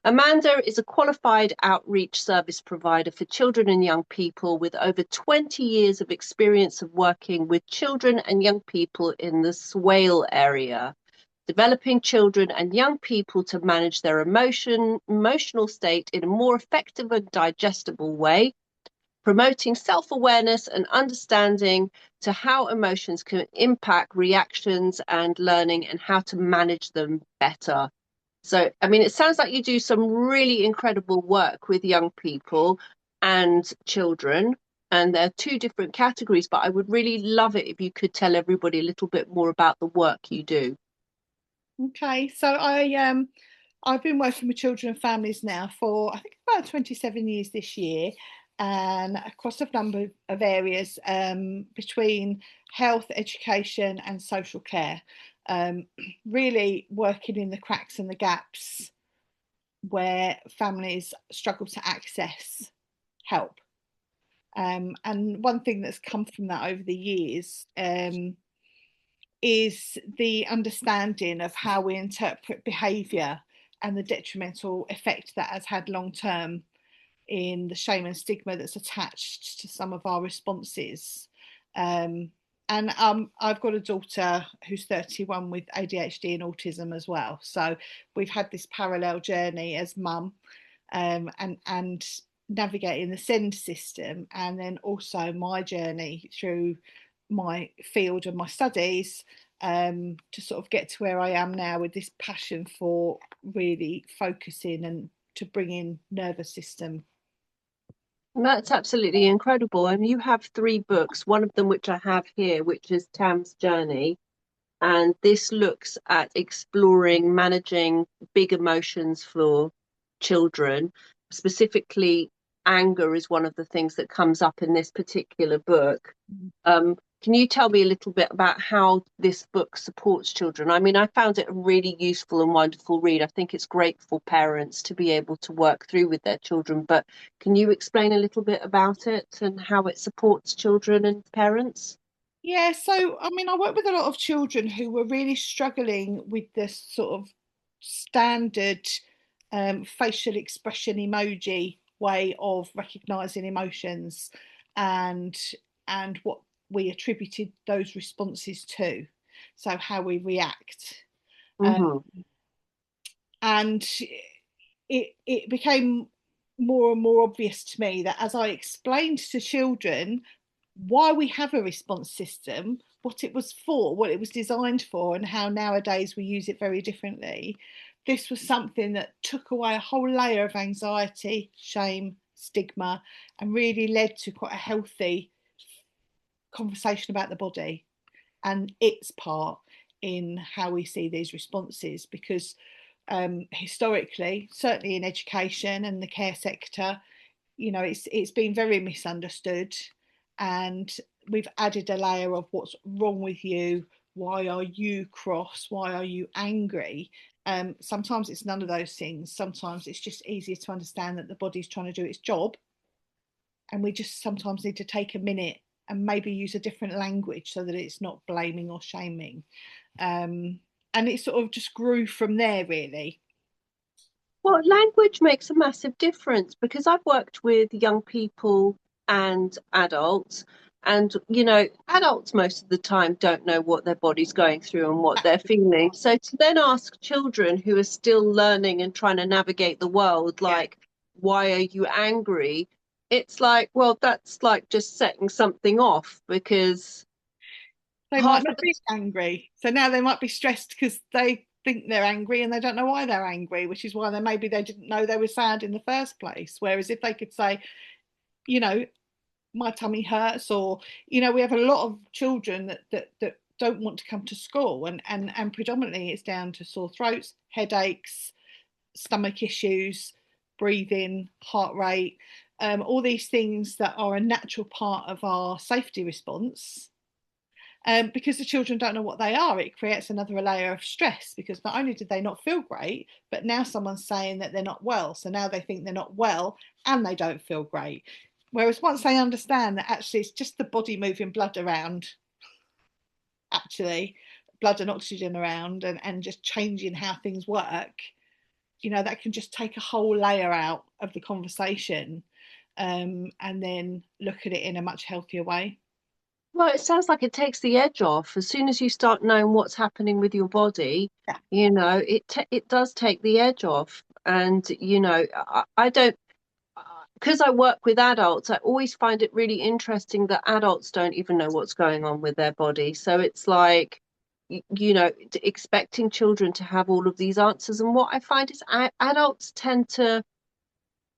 Amanda is a qualified outreach service provider for children and young people with over 20 years of experience of working with children and young people in the Swale area, developing children and young people to manage their emotional state in a more effective and digestible way, promoting self-awareness and understanding to how emotions can impact reactions and learning and how to manage them better. So, I mean, it sounds like you do some really incredible work with young people and children, and there are two different categories, but I would really love it if you could tell everybody a little bit more about the work you do. Okay, so I've been working with children and families now for I think about 27 years this year, and across a number of areas between health, education, and social care. Um, really working in the cracks and the gaps where families struggle to access help. And one thing that's come from that over the years is the understanding of how we interpret behaviour and the detrimental effect that has had long term in the shame and stigma that's attached to some of our responses. And I've got a daughter who's 31 with ADHD and autism as well. So we've had this parallel journey as mum, and navigating the SEND system, and then also my journey through my field and my studies, to sort of get to where I am now with this passion for really focusing and to bring in nervous system. That's absolutely incredible. And you have three books, one of them which I have here, which is Tam's Journey. And this looks at exploring managing big emotions for children. Specifically, anger is one of the things that comes up in this particular book. Can you tell me a little bit about how this book supports children? I mean, I found it a really useful and wonderful read. I think it's great for parents to be able to work through with their children, but can you explain a little bit about it and how it supports children and parents? Yeah, so I mean, I work with a lot of children who were really struggling with this sort of standard facial expression emoji way of recognizing emotions, and what we attributed those responses to. So how we react. Uh, Hmm. and it became more and more obvious to me that as I explained to children why we have a response system, what it was for, what it was designed for, and how nowadays we use it very differently, this was something that took away a whole layer of anxiety, shame, stigma, and really led to quite a healthy conversation about the body and its part in how we see these responses. Because historically, certainly in education and the care sector, it's been very misunderstood, and we've added a layer of what's wrong with you, why are you cross, why are you angry. Sometimes it's none of those things. Sometimes it's just easier to understand that the body's trying to do its job, and we just sometimes need to take a minute and maybe use a different language so that it's not blaming or shaming. And it sort of just grew from there, really. Well, language makes a massive difference because I've worked with young people and adults, and adults most of the time don't know what their body's going through and what they're feeling. So to then ask children who are still learning and trying to navigate the world, Yeah, like, why are you angry? It's like, well, that's like just setting something off because they might half of not the be angry. So now they might be stressed because they think they're angry and they don't know why they're angry, which is why they didn't know they were sad in the first place. Whereas if they could say, you know, my tummy hurts, or we have a lot of children that don't want to come to school, and predominantly it's down to sore throats, headaches, stomach issues, breathing, heart rate, all these things that are a natural part of our safety response. Because the children don't know what they are, it creates another layer of stress, because not only did they not feel great, but now someone's saying that they're not well. So now they think they're not well and they don't feel great. Whereas once they understand that actually it's just the body moving blood around, actually, blood and oxygen around, and just changing how things work, that can just take a whole layer out of the conversation, and then look at it in a much healthier way. Well, it sounds like it takes the edge off. As soon as you start knowing what's happening with your body, Yeah. it does take the edge off. And I don't, because I work with adults, I always find it really interesting that adults don't even know what's going on with their body. So it's like, expecting children to have all of these answers. And what I find is adults tend to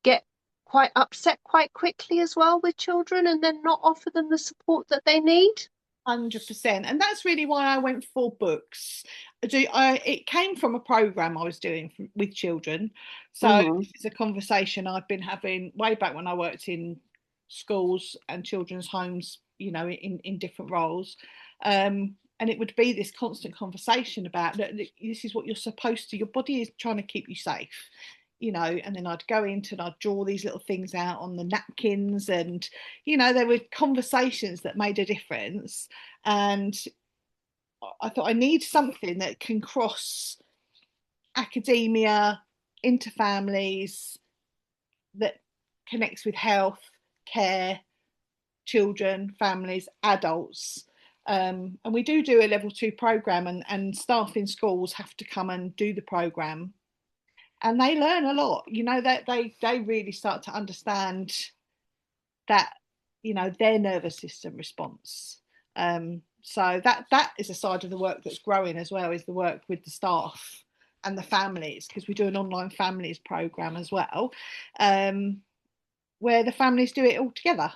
get quite upset quite quickly as well with children and then not offer them the support that they need. 100%. And that's really why I went for books. It came from a program I was doing with children. So Hmm. this is a conversation I've been having way back when I worked in schools and children's homes, in different roles. And it would be this constant conversation about, look, this is what you're supposed to, your body is trying to keep you safe. And then I'd go into and I'd draw these little things out on the napkins, and there were conversations that made a difference. And I thought I need something that can cross academia into families, that connects with health, care, children, families, adults. And we do a level 2 program, and staff in schools have to come and do the program, and they learn a lot. That they really start to understand that, their nervous system response. So that is a side of the work that's growing as well, is the work with the staff and the families, because we do an online families program as well, where the families do it all together.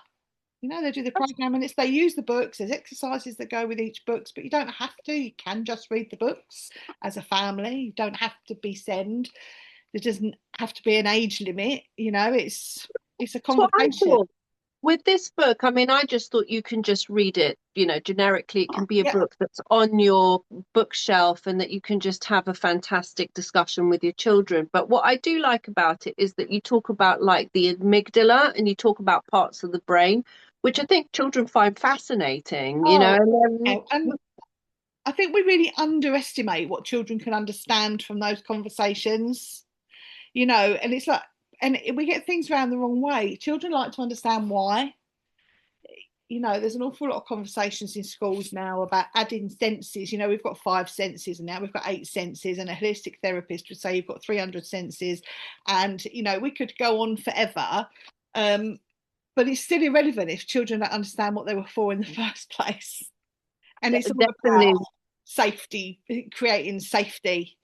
They do the program, and they use the books. There's exercises that go with each books, but you don't have to. You can just read the books as a family. You don't have to be send. There doesn't have to be an age limit. It's a That's what I conversation. thought. With this book, I mean, I just thought you can just read it, generically. It can be a Yeah, book that's on your bookshelf and that you can just have a fantastic discussion with your children. But what I do like about it is that you talk about like the amygdala and you talk about parts of the brain, which I think children find fascinating, oh, and yeah. And I think we really underestimate what children can understand from those conversations. And it's like, and we get things around the wrong way. Children like to understand why. There's an awful lot of conversations in schools now about adding senses. We've got 5 senses, and now we've got 8 senses, and a holistic therapist would say you've got 300 senses. And we could go on forever, but it's still irrelevant if children don't understand what they were for in the first place. And it's all about definitely. safety, creating safety.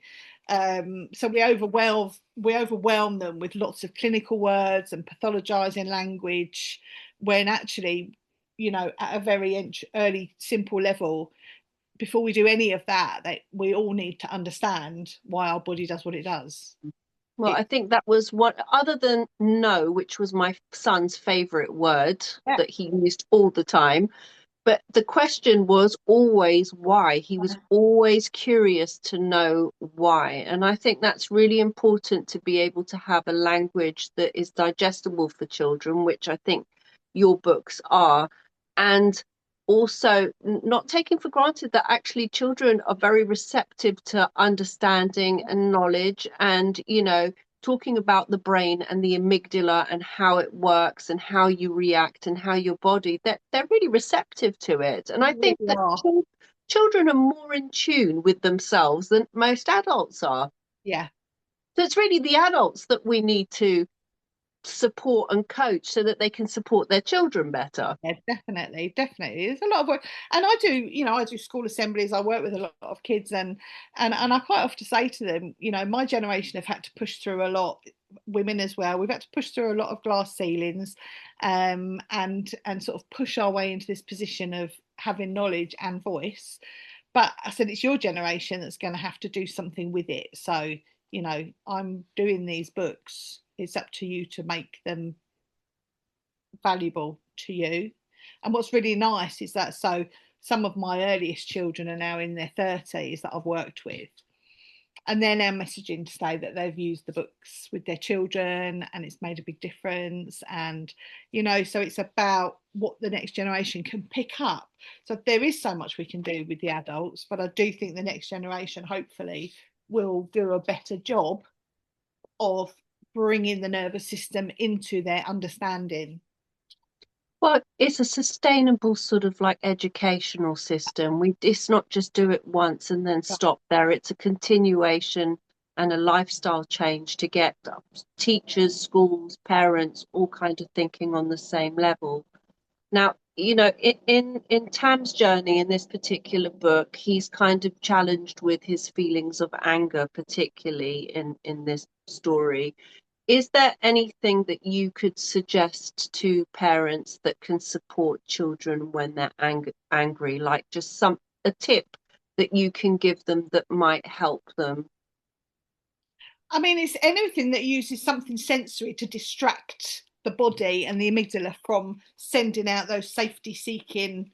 So we overwhelm them with lots of clinical words and pathologizing language, when actually, at a very early, simple level, before we do any of that, we all need to understand why our body does what it does. Well, It, I think that was what, other than no, which was my son's favorite word yeah, that he used all the time. But the question was always why. He was always curious to know why. And I think that's really important, to be able to have a language that is digestible for children, which I think your books are. And also not taking for granted that actually children are very receptive to understanding and knowledge, and talking about the brain and the amygdala and how it works and how you react and how your body, that they're really receptive to it. And I we think really that are. children are more in tune with themselves than most adults are. Yeah. So it's really the adults that we need to support and coach so that they can support their children better. Yeah, definitely, definitely. There's a lot of work, and I do school assemblies. I work with a lot of kids, and I quite often say to them, my generation have had to push through a lot. Women as well. We've had to push through a lot of glass ceilings, and sort of push our way into this position of having knowledge and voice. But I said it's your generation that's going to have to do something with it. So I'm doing these books. It's up to you to make them valuable to you. And what's really nice is that, so some of my earliest children are now in their 30s that I've worked with. And they're now messaging to say that they've used the books with their children and it's made a big difference. And, so it's about what the next generation can pick up. So there is so much we can do with the adults, but I do think the next generation hopefully will do a better job of bringing the nervous system into their understanding. Well, it's a sustainable sort of like educational system. It's not just do it once and then stop there. It's a continuation and a lifestyle change to get teachers, schools, parents, all kind of thinking on the same level. Now, in Tam's journey in this particular book, he's kind of challenged with his feelings of anger, particularly in this story. Is there anything that you could suggest to parents that can support children when they're angry, like just a tip that you can give them that might help them? I mean, it's anything that uses something sensory to distract the body and the amygdala from sending out those safety seeking,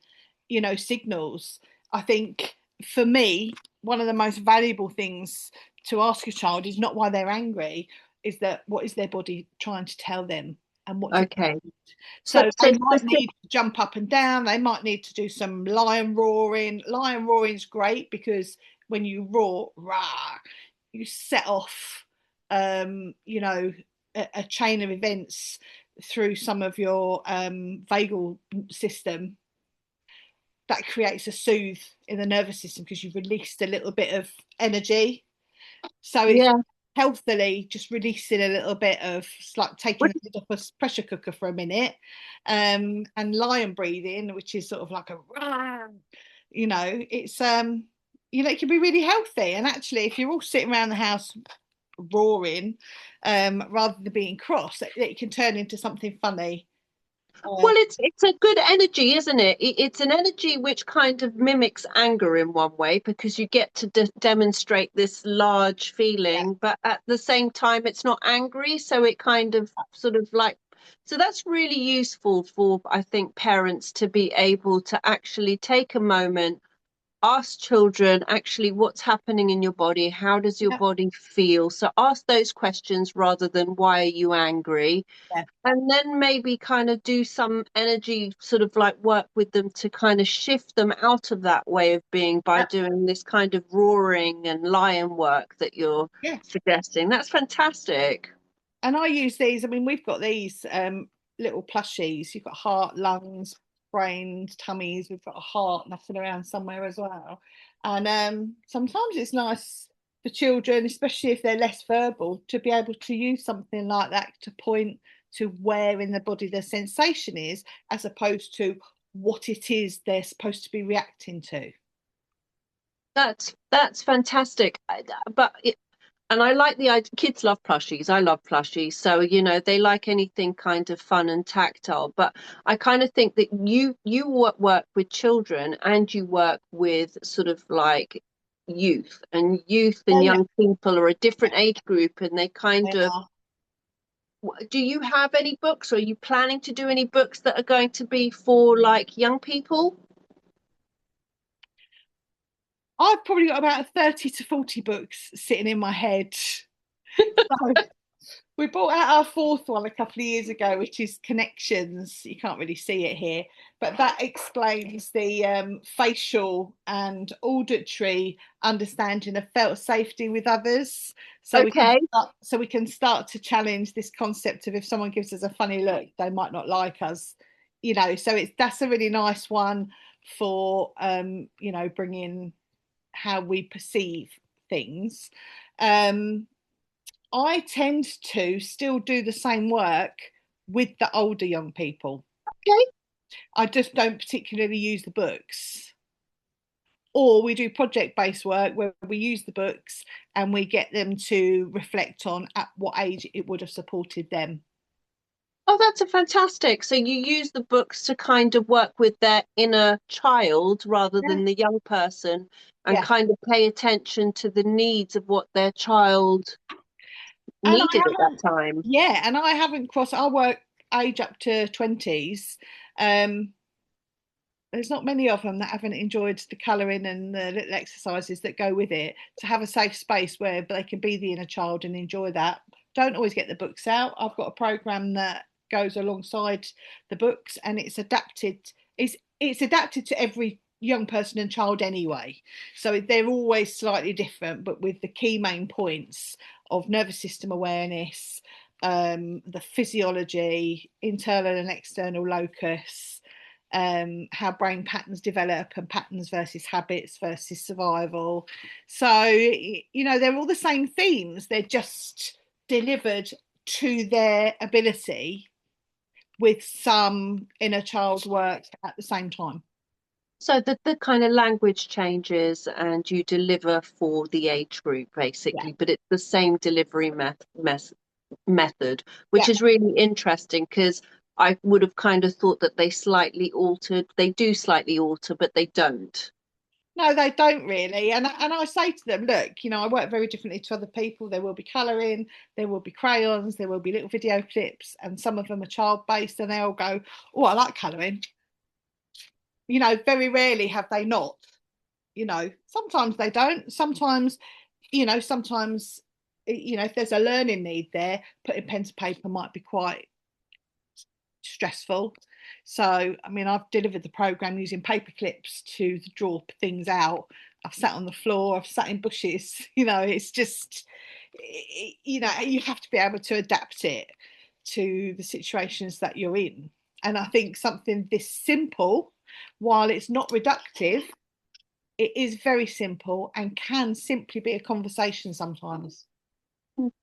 signals. I think for me, one of the most valuable things to ask a child is not why they're angry, is that what is their body trying to tell them and what do they Okay. need? So, So so they might specific, need to jump up and down, they might need to do some lion roaring. Lion roaring is great because when you roar, rah, you set off a chain of events through some of your vagal system that creates a soothe in the nervous system because you've released a little bit of energy. So it's yeah. healthily just releasing a little bit of, it's like taking Would the lid off a pressure cooker for a minute. And lion breathing, which is sort of like a it's it can be really healthy. And actually, if you're all sitting around the house roaring, rather than being cross, it can turn into something funny. Well, it's a good energy, isn't it? It's an energy which kind of mimics anger in one way because you get to demonstrate this large Yeah, feeling, but at the same time, it's not angry. So it kind of sort of like, so that's really useful for, I think, parents to be able to actually take a moment, ask children actually what's happening in your body, how does your yeah, body feel? So ask those questions rather than why are you angry? yeah, And then maybe kind of do some energy sort of like work with them to kind of shift them out of that way of being by yeah. doing this kind of roaring and lion work that you're Yes. suggesting. That's fantastic. And I use these. I mean, we've got these little plushies. You've got heart, lungs, brains, tummies. We've got a heart nothing around somewhere as well. And sometimes it's nice for children, especially if they're less verbal, to be able to use something like that to point to where in the body the sensation is, as opposed to what it is they're supposed to be reacting to. That's fantastic. But and I like the idea. Kids love plushies. I love plushies. So, they like anything kind of fun and tactile. But I kind of think that you work with children and you work with sort of like youth Oh and yeah, young people are a different age group and they they kind of are. do you have any books or are you planning to do any books that are going to be for like young people? I've probably got about 30 to 40 books sitting in my head. So we brought out our fourth one a couple of years ago, which is Connections. You can't really see it here, but that explains the facial and auditory understanding of felt safety with others. Okay. So we can start to challenge this concept of if someone gives us a funny look, they might not like us. So that's a really nice one for bringing how we perceive things. Um, I tend to still do the same work with the older young people. Okay. I just don't particularly use the books. Or we do project based work where we use the books and we get them to reflect on at what age it would have supported them. Oh, that's a fantastic. So you use the books to kind of work with their inner child rather Yeah. than the young person and Yeah. kind of pay attention to the needs of what their child And I needed at that haven't, time. yeah, and I haven't crossed, I work age up to 20s. Um, there's not many of them that haven't enjoyed the colouring and the little exercises that go with it. To have a safe space where they can be the inner child and enjoy that. Don't always get the books out. I've got a program that goes alongside the books, and it's adapted. It's adapted to every young person and child anyway. So they're always slightly different, but with the key main points of nervous system awareness, the physiology, internal and external locus, how brain patterns develop and patterns versus habits versus survival. So, you know, they're all the same themes, they're just delivered to their ability with some inner child work at the same time. So the kind of language changes and you deliver for the age group Yeah. basically, but it's the same delivery method, Yeah. which is really interesting because I would have kind of thought that they do slightly alter, but they don't. No, they don't really. And I say to them, look, you know, I work very differently to other people. There will be colouring, there will be crayons, there will be little video clips, and some of them are child based, and they'll go, oh, I like colouring. You know, very rarely have they not. You know, sometimes they don't. Sometimes, sometimes, if there's a learning need there, putting pen to paper might be quite stressful. So, I mean, I've delivered the program using paper clips to draw things out. I've sat on the floor, I've sat in bushes. You know, it's just, you have to be able to adapt it to the situations that you're in. And I think something this simple, while it's not reductive, it is very simple and can simply be a conversation sometimes.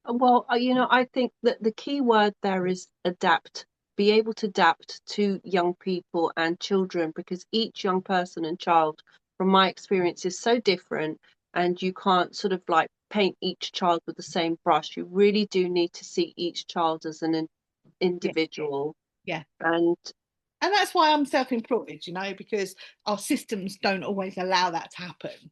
Well, I think that the key word there is adapt. Be able to adapt to young people and children because each young person and child, from my experience, is so different, and you can't sort of like paint each child with the same brush. You really do need to see each child as an Yeah, individual. yeah. And And that's why I'm self-employed, you know, because our systems don't always allow that to happen.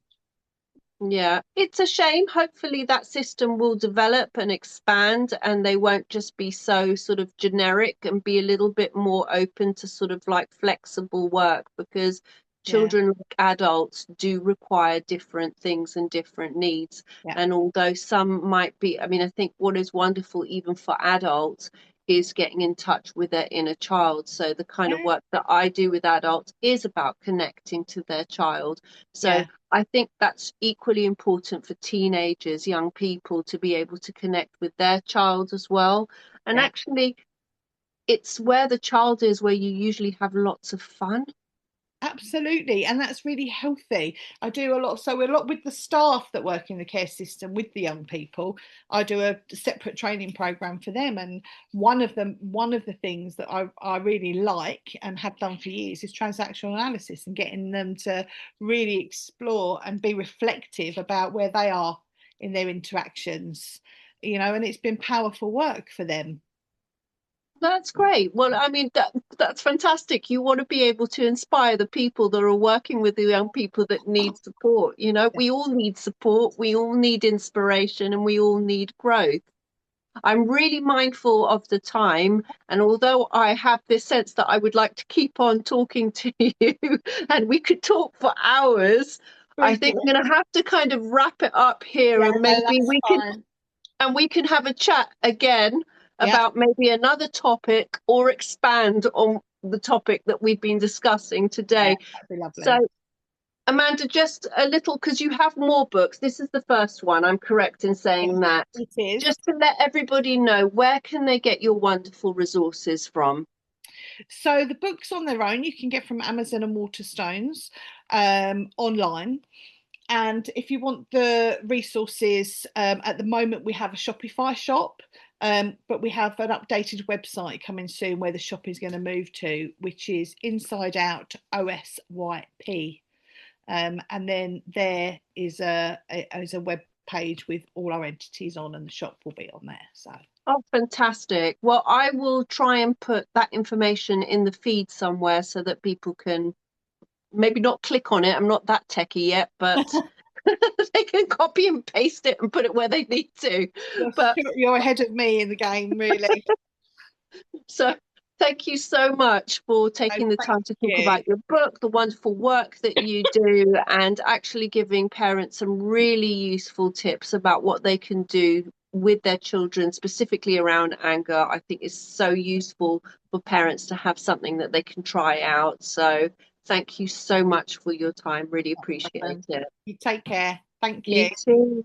yeah, it's a shame. Hopefully, that system will develop and expand, and they won't just be so sort of generic and be a little bit more open to sort of like flexible work because Yeah, children, like adults, do require different things and different needs. yeah, And although some might be, I mean, I think what is wonderful, even for adults, is getting in touch with their inner child. So the kind of yeah, work that I do with adults is about connecting to their child. So yeah, I think that's equally important for teenagers, young people, to be able to connect with their child as well. And yeah. actually, it's where the child is where you usually have lots of fun. Absolutely, and that's really healthy. I do a lot with the staff that work in the care system with the young people. I do a separate training program for them, and one of the things that I really like and have done for years is transactional analysis and getting them to really explore and be reflective about where they are in their interactions. You know, and it's been powerful work for them. That's great. Well, I mean, that's fantastic. You want to be able to inspire the people that are working with the young people that need support. We all need support, we all need inspiration, and we all need growth. I'm really mindful of the time, and although I have this sense that I would like to keep on talking to you and we could talk for hours, I think we're going to have to kind of wrap it up here, Yeah, and no, maybe that's we can fine. have a chat again Yeah, about maybe another topic or expand on the topic that we've been discussing yeah, today. that'd be lovely. So, Amanda, just a little, because you have more books. This is the first one. I'm correct in Yes, saying that. it is. Just to let everybody know, where can they get your wonderful resources from? So the books on their own you can get from Amazon and Waterstones online. And if you want the resources, at the moment we have a Shopify shop, but we have an updated website coming soon where the shop is going to move to, which is Inside Out OSYP. And then there is a web page with all our entities on, and the shop will be on there. So Oh, fantastic. Well, I will try and put that information in the feed somewhere so that people can maybe not click on it. I'm not that techie yet, but they can copy and paste it and put it where they need to. But you're ahead of me in the game, really. so thank you so much for So taking the thank time to talk you. about your book, the wonderful work that you do, and actually giving parents some really useful tips about what they can do with their children, specifically around anger. I think is so useful for parents to have something that they can try out. So Thank you so much for your time. Really appreciate it. You take care. Thank You you. too.